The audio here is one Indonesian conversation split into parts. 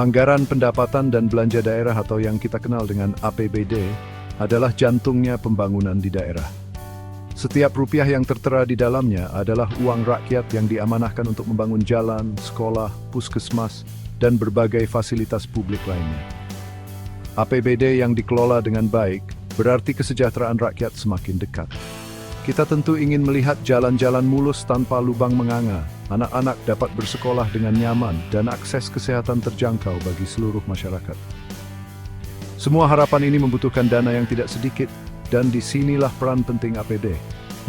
Anggaran pendapatan dan belanja daerah atau yang kita kenal dengan APBD adalah jantungnya pembangunan di daerah. Setiap rupiah yang tertera di dalamnya adalah uang rakyat yang diamanahkan untuk membangun jalan, sekolah, puskesmas, dan berbagai fasilitas publik lainnya. APBD yang dikelola dengan baik berarti kesejahteraan rakyat semakin dekat. Kita tentu ingin melihat jalan-jalan mulus tanpa lubang menganga, anak-anak dapat bersekolah dengan nyaman, dan akses kesehatan terjangkau bagi seluruh masyarakat. Semua harapan ini membutuhkan dana yang tidak sedikit, dan disinilah peran penting APD.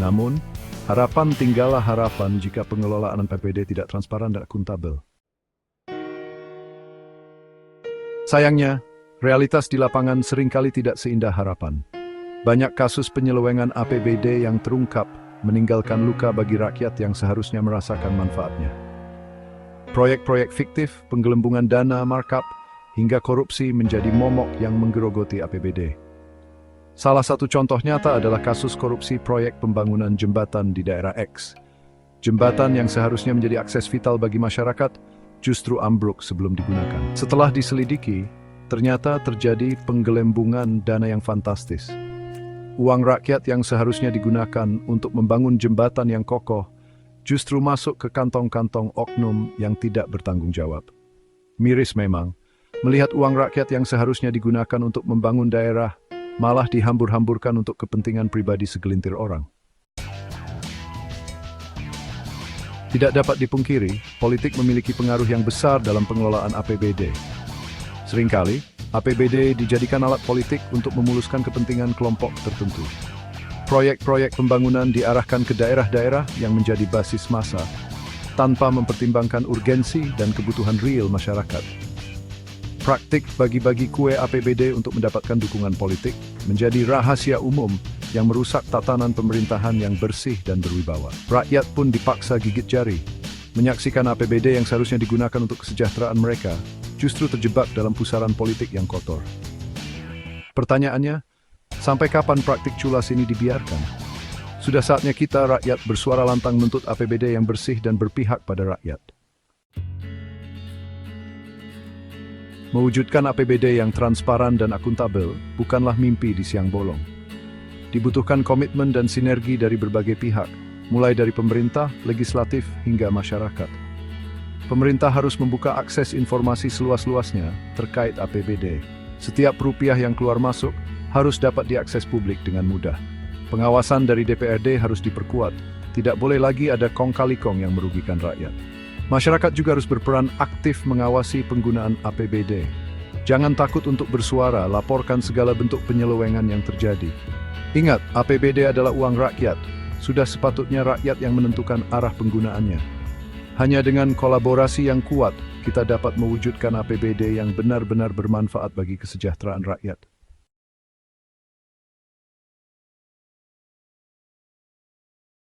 Namun, harapan tinggallah harapan jika pengelolaan APBD tidak transparan dan akuntabel. Sayangnya, realitas di lapangan seringkali tidak seindah harapan. Banyak kasus penyelewengan APBD yang terungkap meninggalkan luka bagi rakyat yang seharusnya merasakan manfaatnya. Proyek-proyek fiktif, penggelembungan dana, markup, hingga korupsi menjadi momok yang menggerogoti APBD. Salah satu contoh nyata adalah kasus korupsi proyek pembangunan jembatan di daerah X. Jembatan yang seharusnya menjadi akses vital bagi masyarakat justru ambruk sebelum digunakan. Setelah diselidiki, ternyata terjadi penggelembungan dana yang fantastis. Uang rakyat yang seharusnya digunakan untuk membangun jembatan yang kokoh justru masuk ke kantong-kantong oknum yang tidak bertanggung jawab. Miris memang, melihat uang rakyat yang seharusnya digunakan untuk membangun daerah malah dihambur-hamburkan untuk kepentingan pribadi segelintir orang. Tidak dapat dipungkiri, politik memiliki pengaruh yang besar dalam pengelolaan APBD. Seringkali, APBD dijadikan alat politik untuk memuluskan kepentingan kelompok tertentu. Proyek-proyek pembangunan diarahkan ke daerah-daerah yang menjadi basis massa, tanpa mempertimbangkan urgensi dan kebutuhan real masyarakat. Praktik bagi-bagi kue APBD untuk mendapatkan dukungan politik menjadi rahasia umum yang merusak tatanan pemerintahan yang bersih dan berwibawa. Rakyat pun dipaksa gigit jari, menyaksikan APBD yang seharusnya digunakan untuk kesejahteraan mereka, justru terjebak dalam pusaran politik yang kotor. Pertanyaannya, sampai kapan praktik culas ini dibiarkan? Sudah saatnya kita, rakyat, bersuara lantang menuntut APBD yang bersih dan berpihak pada rakyat. Mewujudkan APBD yang transparan dan akuntabel bukanlah mimpi di siang bolong. Dibutuhkan komitmen dan sinergi dari berbagai pihak, mulai dari pemerintah, legislatif, hingga masyarakat. Pemerintah harus membuka akses informasi seluas-luasnya terkait APBD. Setiap rupiah yang keluar masuk harus dapat diakses publik dengan mudah. Pengawasan dari DPRD harus diperkuat. Tidak boleh lagi ada kong-kali kong yang merugikan rakyat. Masyarakat juga harus berperan aktif mengawasi penggunaan APBD. Jangan takut untuk bersuara, laporkan segala bentuk penyelewengan yang terjadi. Ingat, APBD adalah uang rakyat. Sudah sepatutnya rakyat yang menentukan arah penggunaannya. Hanya dengan kolaborasi yang kuat, kita dapat mewujudkan APBD yang benar-benar bermanfaat bagi kesejahteraan rakyat.